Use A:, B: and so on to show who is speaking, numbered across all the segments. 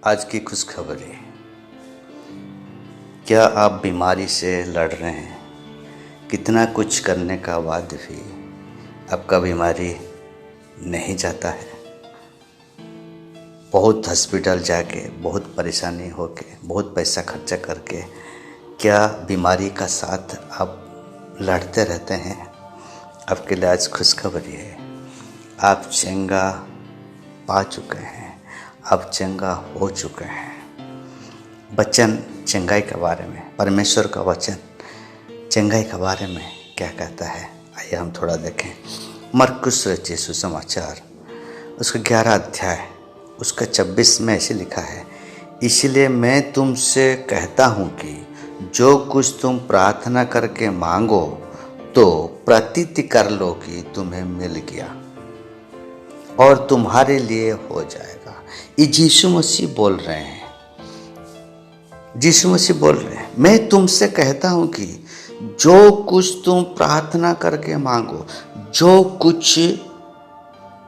A: आज की खुशखबरी। क्या आप बीमारी से लड़ रहे हैं? कितना कुछ करने का बाद भी आपका बीमारी नहीं जाता है। बहुत हॉस्पिटल जाके, बहुत परेशानी होके, बहुत पैसा खर्चा करके क्या बीमारी का साथ आप लड़ते रहते हैं? आपके लिए आज खुशखबरी है। आप चंगा पा चुके हैं, आप चंगा हो चुके हैं। वचन चंगाई के बारे में, परमेश्वर का वचन चंगाई के बारे में क्या कहता है, आइए हम थोड़ा देखें। मरकुस रचित सुसमाचार उसका 11 अध्याय उसका 26 में ऐसे लिखा है, इसलिए मैं तुमसे कहता हूँ कि जो कुछ तुम प्रार्थना करके मांगो तो प्रतीति कर लो कि तुम्हें मिल गया और तुम्हारे लिए हो जाएगा। ये यीशु मसीह बोल रहे हैं। यीशु मसीह बोल रहे हैं, मैं तुमसे कहता हूं कि जो कुछ तुम प्रार्थना करके मांगो, जो कुछ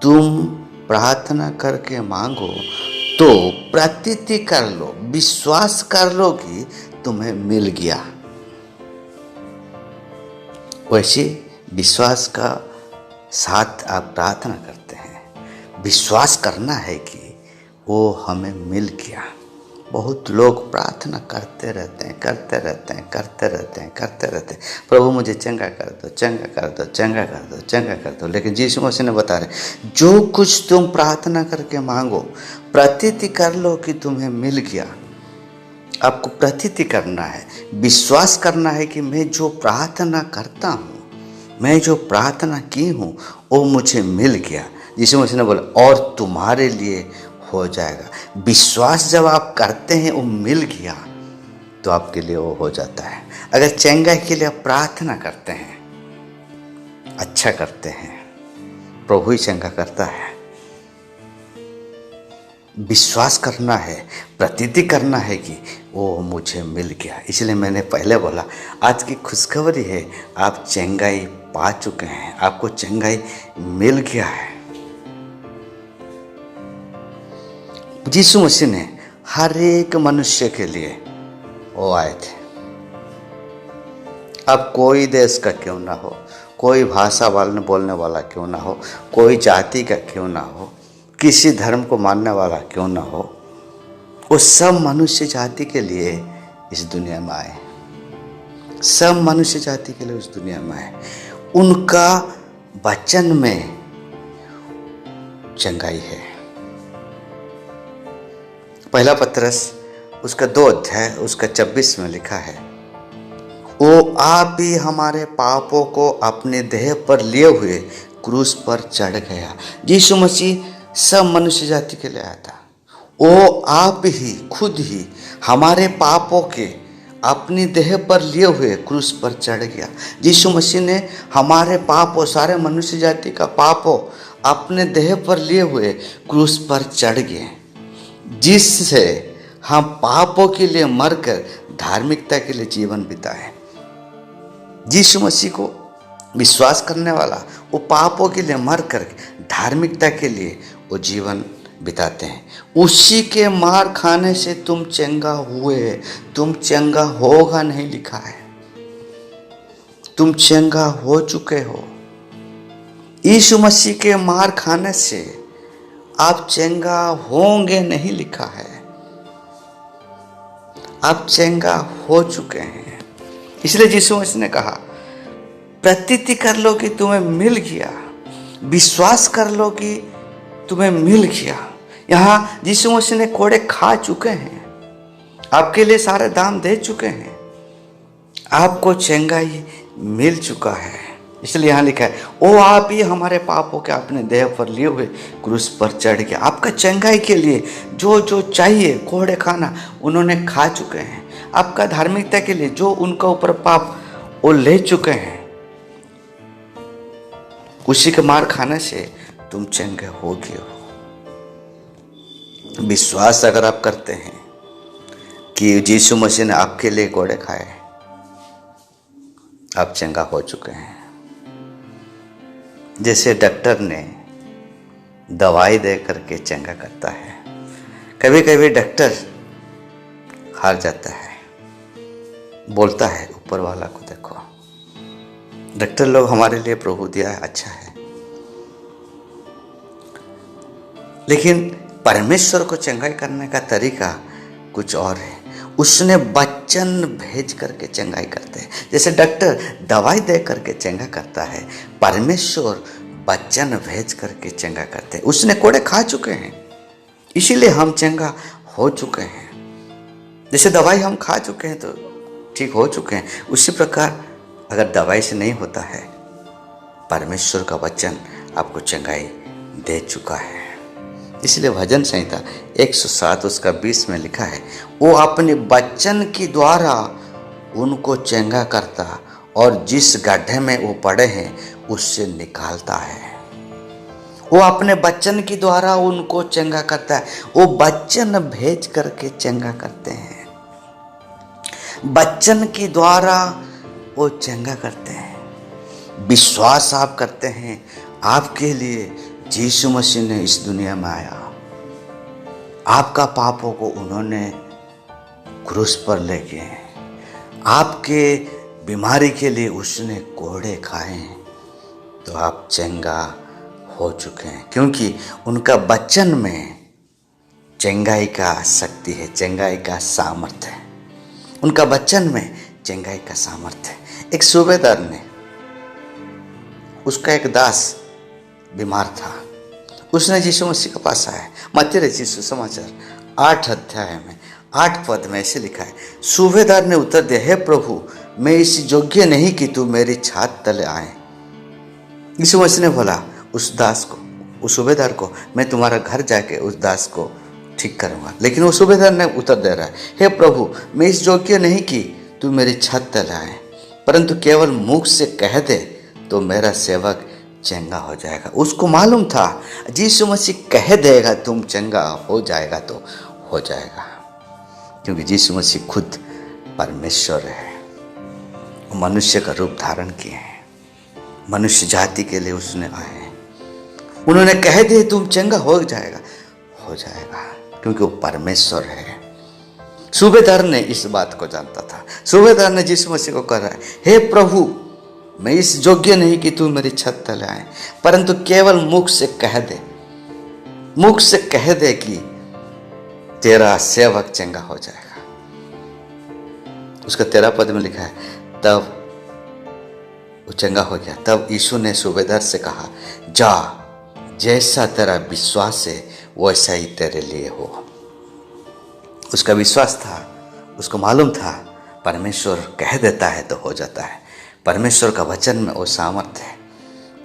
A: तुम प्रार्थना करके मांगो तो प्रतीति कर लो, विश्वास कर लो कि तुम्हें मिल गया। वैसे विश्वास का साथ आप प्रार्थना करते हैं। विश्वास करना है कि वो हमें मिल गया। बहुत लोग प्रार्थना करते रहते हैं, प्रभु मुझे चंगा कर दो, चंगा कर दो, चंगा कर दो, चंगा कर दो। लेकिन यीशु मसीह ने बता रहे, जो कुछ तुम प्रार्थना करके मांगो प्रतीति कर लो कि तुम्हें मिल गया। आपको प्रतीति करना है, विश्वास करना है कि मैं जो प्रार्थना करता हूँ, मैं जो प्रार्थना की हूँ वो मुझे मिल गया। यीशु मसीह ने बोला और तुम्हारे लिए हो जाएगा। विश्वास जब आप करते हैं वो मिल गया तो आपके लिए वो हो जाता है। अगर चंगाई के लिए आप प्रार्थना करते हैं, अच्छा करते हैं, प्रभु ही चंगा करता है। विश्वास करना है, प्रतीति करना है कि वो मुझे मिल गया। इसलिए मैंने पहले बोला आज की खुशखबरी है, आप चंगाई पा चुके हैं, आपको चंगाई मिल गया है। यीशु मसीह ने हर एक मनुष्य के लिए वो आए थे। अब कोई देश का क्यों ना हो, कोई भाषा बोलने वाला क्यों ना हो, कोई जाति का क्यों ना हो, किसी धर्म को मानने वाला क्यों ना हो, वो सब मनुष्य जाति के लिए इस दुनिया में आए। सब मनुष्य जाति के लिए इस दुनिया में आए। उनका वचन में चंगाई है। पहला पत्रस उसका 2 अध्याय उसका 26 में लिखा है, वो आप ही हमारे पापों को अपने देह पर लिए हुए क्रूस पर चढ़ गया। यीशु मसीह सब मनुष्य जाति के लिए आया था। वो आप ही खुद ही हमारे पापों के अपनी देह पर लिए हुए क्रूस पर चढ़ गया। यीशु मसीह ने हमारे पापों, सारे मनुष्य जाति का पापों अपने देह पर लिए हुए क्रूस पर चढ़ गए, जिससे हम पापों के लिए मरकर धार्मिकता के लिए जीवन बिताए। यीशु मसीह को विश्वास करने वाला वो पापों के लिए मरकर धार्मिकता के लिए वो जीवन बिताते हैं। उसी के मार खाने से तुम चंगा हुए, तुम चंगा होगा नहीं लिखा है, तुम चंगा हो चुके हो। यीशु मसीह के मार खाने से आप चंगा होंगे नहीं लिखा है, आप चंगा हो चुके हैं। इसलिए यीशु मसीह ने कहा प्रतीति कर लो कि तुम्हें मिल गया, विश्वास कर लो कि तुम्हें मिल गया। यहाँ यीशु मसीह ने कोड़े खा चुके हैं, आपके लिए सारे दाम दे चुके हैं, आपको चंगाई मिल चुका है। इसलिए यहाँ लिखा है, ओ आप ही हमारे पापों के अपने देह पर लिए हुए क्रूस पर चढ़ गया। आपका चंगाई के लिए जो जो चाहिए कोड़े खाना उन्होंने खा चुके हैं। आपका धार्मिकता के लिए जो उनका ऊपर पाप वो ले चुके हैं, उसी के मार खाने से तुम चंगे हो गए हो। विश्वास अगर आप करते हैं कि यीशु मसीह ने आपके लिए कोड़े खाए, आप चंगा हो चुके हैं। जैसे डॉक्टर ने दवाई दे करके चंगा करता है, कभी कभी डॉक्टर हार जाता है, बोलता है ऊपर वाला को, देखो डॉक्टर लोग हमारे लिए प्रभु दिया है, अच्छा है, लेकिन परमेश्वर को चंगाई करने का तरीका कुछ और है। उसने वचन भेज करके चंगाई करते हैं। जैसे डॉक्टर दवाई दे करके चंगा करता है, परमेश्वर वचन भेज करके चंगा करते हैं। उसने कोड़े खा चुके हैं, इसीलिए हम चंगा हो चुके हैं। जैसे दवाई हम खा चुके हैं तो ठीक हो चुके हैं, उसी प्रकार अगर दवाई से नहीं होता है, परमेश्वर का वचन आपको चंगाई दे चुका है। इसलिए भजन संहिता 107 उसका 20 में लिखा है, वो अपने वचन के द्वारा उनको चंगा करता और जिस गड्ढे में वो पड़े हैं उससे निकालता है। वो अपने वचन के द्वारा उनको चंगा करता है। वो वचन भेज करके चंगा करते हैं, वचन के द्वारा वो चंगा करते हैं। विश्वास आप करते हैं, आपके लिए यीशु मसीह ने इस दुनिया में आया, आपका पापों को उन्होंने क्रूस पर लेके, आपके बीमारी के लिए उसने कोड़े खाए, तो आप चंगा हो चुके हैं, क्योंकि उनका वचन में चंगाई का शक्ति है, चंगाई का सामर्थ्य है। उनका वचन में चंगाई का सामर्थ्य है। एक सूबेदार ने, उसका एक दास बीमार था, उसने यीशु मसीह के पास आया। मत्ती रचित सुसमाचार 8 अध्याय में 8 पद में ऐसे लिखा है, सूबेदार ने उत्तर दिया, हे प्रभु, मैं इस योग्य नहीं कि तू मेरी छात तले आए। यीशु मसीह ने बोला उस दास को, उस सूबेदार को, मैं तुम्हारा घर जाके उस दास को ठीक करूंगा। लेकिन वो सूबेदार ने उत्तर दे रहा है, हे प्रभु, मैं इस योग्य नहीं कि तू मेरी छत तले आए, परंतु केवल मुख से कह दे तो मेरा सेवक चंगा हो जाएगा। उसको मालूम था यीशु मसीह कह देगा तुम चंगा हो जाएगा तो हो जाएगा, क्योंकि यीशु मसीह खुद परमेश्वर है। वो मनुष्य का रूप धारण किए हैं, मनुष्य जाति के लिए उसने आए हैं। उन्होंने कह दिए तुम चंगा हो जाएगा, हो जाएगा, क्योंकि वो परमेश्वर है। सूबेदार ने इस बात को जानता था। सूबेदार ने यीशु मसीह को कह रहा है, हे प्रभु, मैं इस योग्य नहीं कि तू मेरी छत तले आए, परंतु केवल मुख से कह दे, मुख से कह दे कि तेरा सेवक चंगा हो जाएगा। उसका 13 पद में लिखा है, तब वो चंगा हो गया। तब यीशु ने सूबेदार से कहा, जा, जैसा तेरा विश्वास है वैसा ही तेरे लिए हो। उसका विश्वास था, उसको मालूम था परमेश्वर कह देता है तो हो जाता है। परमेश्वर का वचन में वो सामर्थ्य है।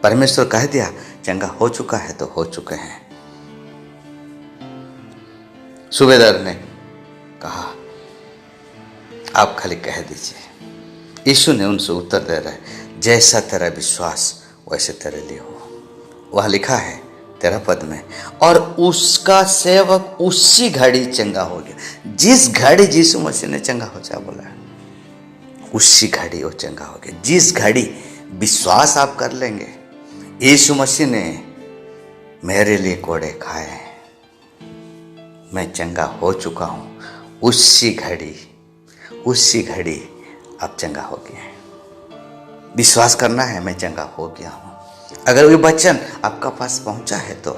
A: परमेश्वर कह दिया चंगा हो चुका है तो हो चुके हैं। सूबेदार ने कहा, आप खाली कह दीजिए। यीशु ने उनसे उत्तर दे रहा है, जैसा तेरा विश्वास वैसे तेरे लिए हो। वह लिखा है 13 पद में, और उसका सेवक उसी घड़ी चंगा हो गया। जिस घड़ी यीशु मसीह ने चंगा हो जा बोला, उसी घड़ी वो चंगा हो गया। जिस घड़ी विश्वास आप कर लेंगे, यीशु मसीह ने मेरे लिए कोड़े खाए, मैं चंगा हो चुका हूं, उसी घड़ी आप चंगा हो गए हैं। विश्वास करना है, मैं चंगा हो गया हूं। अगर वो वचन आपका पास पहुंचा है तो,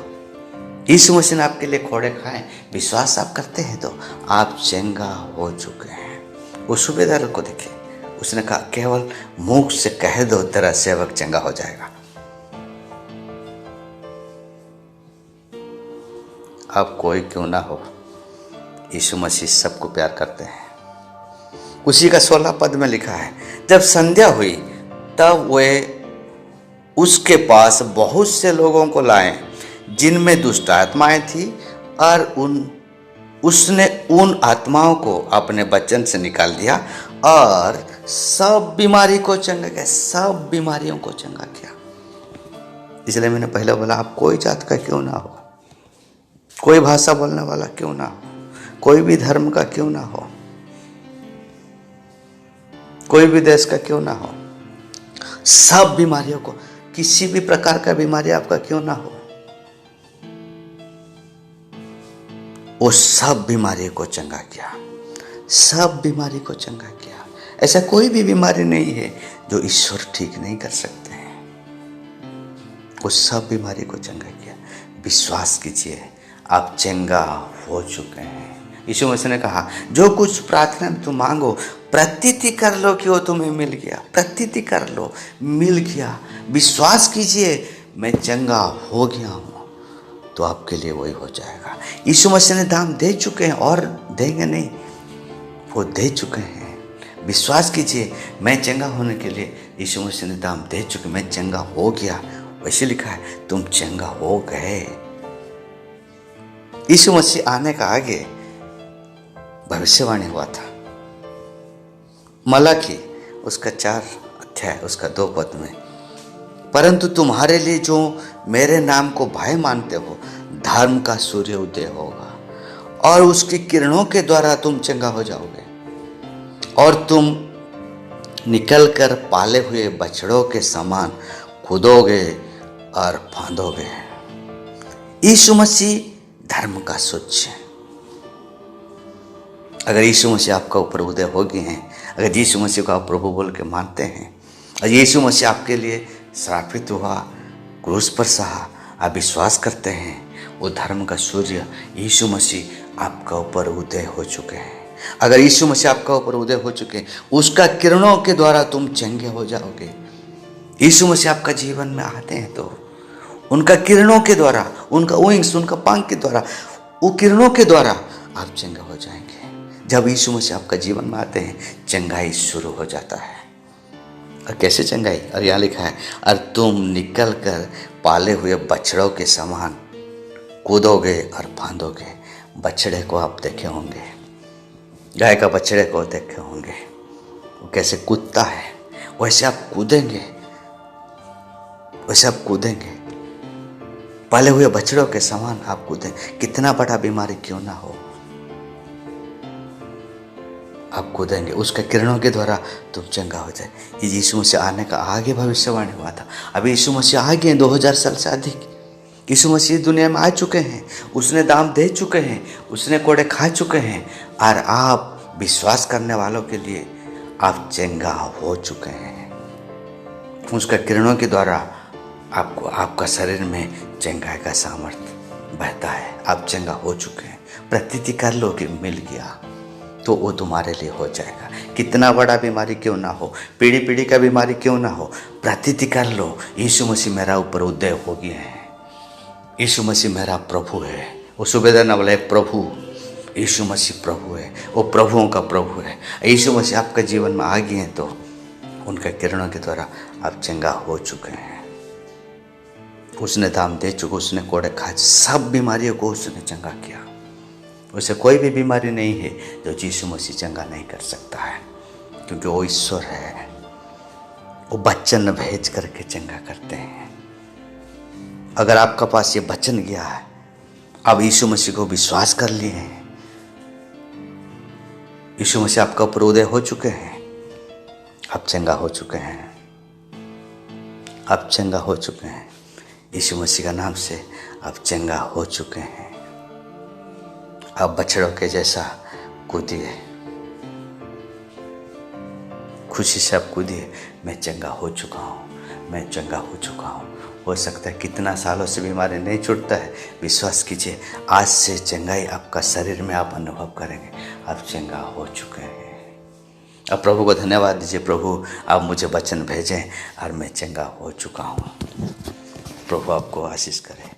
A: यीशु मसीह ने आपके लिए कोड़े खाए, विश्वास आप करते हैं तो आप चंगा हो चुके हैं। वो सूबेदार को देखिए, उसने कहा केवल मुख से कह दो तेरा सेवक चंगा हो जाएगा। आप कोई क्यों ना हो, यीशु मसीह सबको प्यार करते हैं। उसी का 16 पद में लिखा है, जब संध्या हुई तब वे उसके पास बहुत से लोगों को लाए जिनमें दुष्ट आत्माएं थी, और उसने उन आत्माओं को अपने वचन से निकाल दिया और सब बीमारी को चंगा किया, सब बीमारियों को चंगा किया। इसलिए मैंने पहले बोला, आप कोई जात का क्यों ना हो, कोई भाषा बोलने वाला क्यों ना हो, कोई भी धर्म का क्यों ना हो, कोई भी देश का क्यों ना हो, सब बीमारियों को, किसी भी प्रकार का बीमारी आपका क्यों ना हो, वो सब बीमारी को चंगा किया, सब बीमारी को चंगा किया। ऐसा कोई भी बीमारी नहीं है जो ईश्वर ठीक नहीं कर सकते हैं। वो सब बीमारी को चंगा किया। विश्वास कीजिए, आप चंगा हो चुके हैं। यीशु मसीह ने कहा, जो कुछ प्रार्थना में तुम मांगो प्रतीति कर लो कि वो तुम्हें मिल गया। प्रतीति कर लो, मिल गया। विश्वास कीजिए, मैं चंगा हो गया हूँ, तो आपके लिए वही हो जाएगा। यीशु मसीह ने दाम दे चुके हैं और देंगे नहीं, वो दे चुके हैं। विश्वास कीजिए, मैं चंगा होने के लिए यीशु मसीह ने दाम दे चुके। मैं चंगा हो गया, वैसे लिखा है, तुम चंगा हो गए। यीशु मसीह आने का आगे भविष्यवाणी हुआ था। मलाकी उसका 4 अध्याय उसका 2 पद में, परंतु तुम्हारे लिए जो मेरे नाम को भाई मानते हो, धर्म का सूर्य उदय होगा और उसकी किरणों के द्वारा तुम चंगा हो जाओगे और तुम निकलकर पाले हुए बछड़ों के समान कूदोगे और फांदोगे। यीशु मसीह धर्म का सूर्य। अगर यीशु मसीह आपका ऊपर उदय हो गए हैं, अगर यीशु मसीह को आप प्रभु बोल के मानते हैं और यीशु मसीह आपके लिए श्रापित हुआ, क्रूस पर सहा, आप विश्वास करते हैं, वो धर्म का सूर्य यीशु मसीह आपका ऊपर उदय हो चुके हैं। अगर यीशु मसीह आपका ऊपर उदय हो चुके हैं, उसका किरणों के द्वारा तुम चंगे हो जाओगे। यीशु मसीह आपका जीवन में आते हैं तो उनका किरणों के द्वारा, उनका विंग्स, उनका पंख के द्वारा, वो किरणों के द्वारा आप चंगे हो जाएंगे। जब यीशु मसीह आपका जीवन में आते हैं, चंगाई शुरू हो जाता है। और कैसे चंगाई? और यहाँ लिखा है, और तुम निकल कर पाले हुए बछड़ों के समान कूदोगे और फांदोगे। बछड़े को आप देखे होंगे, गाय का बछड़े को देखे होंगे, वो कैसे कूदता है, वैसे आप कूदेंगे, वैसे आप कूदेंगे। पाले हुए बछड़ों के समान आप कूदेंगे। कितना बड़ा बीमारी क्यों ना हो, आप कूदेंगे। उसके किरणों के द्वारा तुम चंगा हो जाए। ये यीशु मसीह आने का आगे भविष्यवाणी हुआ था। अभी यीशु मसीह आ गए 2000 साल से अधिक। यीशु मसीह दुनिया में आ चुके हैं, उसने दाम दे चुके हैं, उसने कोड़े खा चुके हैं, और आप विश्वास करने वालों के लिए आप चंगा हो चुके हैं। उसका किरणों के द्वारा आपको, आपका शरीर में चंगाई का सामर्थ्य बहता है। आप चंगा हो चुके हैं। प्रतीति कर लो कि मिल गया, तो वो तुम्हारे लिए हो जाएगा। कितना बड़ा बीमारी क्यों ना हो, पीढ़ी पीढ़ी का बीमारी क्यों ना हो, प्रतीति कर लो, यीशु मसीह मेरा ऊपर उदय हो गया है, यीशु मसीह मेरा प्रभु है। वो सुबेदार न बोला, प्रभु यीशु मसीह प्रभु है, वो प्रभुओं का प्रभु है। यीशु मसीह आपका जीवन में आ गए हैं तो उनके किरणों के द्वारा आप चंगा हो चुके हैं। उसने दाम दे चुके, उसने कोड़े खा, सब बीमारियों को उसने चंगा किया। उसे कोई भी बीमारी नहीं है जो यीशु मसीह चंगा नहीं कर सकता है, क्योंकि वो ईश्वर है। वो वचन भेज करके चंगा करते हैं। अगर आपका पास ये वचन गया है, अब यीशु मसीह को विश्वास कर लिए हैं, यीशु मसीह आपका ऊपर उदय हो चुके हैं, आप चंगा हो चुके हैं, आप चंगा हो चुके हैं। यीशु मसीह का नाम से आप चंगा हो चुके हैं। आप बछड़ों के जैसा कूदिए, खुशी से आप कूदिए, मैं चंगा हो चुका हूँ, मैं चंगा हो चुका हूँ। हो सकता है कितना सालों से बीमारी नहीं छूटता है, विश्वास कीजिए, आज से चंगाई आपका शरीर में आप अनुभव करेंगे। आप चंगा हो चुके हैं। अब प्रभु को धन्यवाद दीजिए, प्रभु आप मुझे वचन भेजें और मैं चंगा हो चुका हूँ। प्रभु आपको आशीष करे।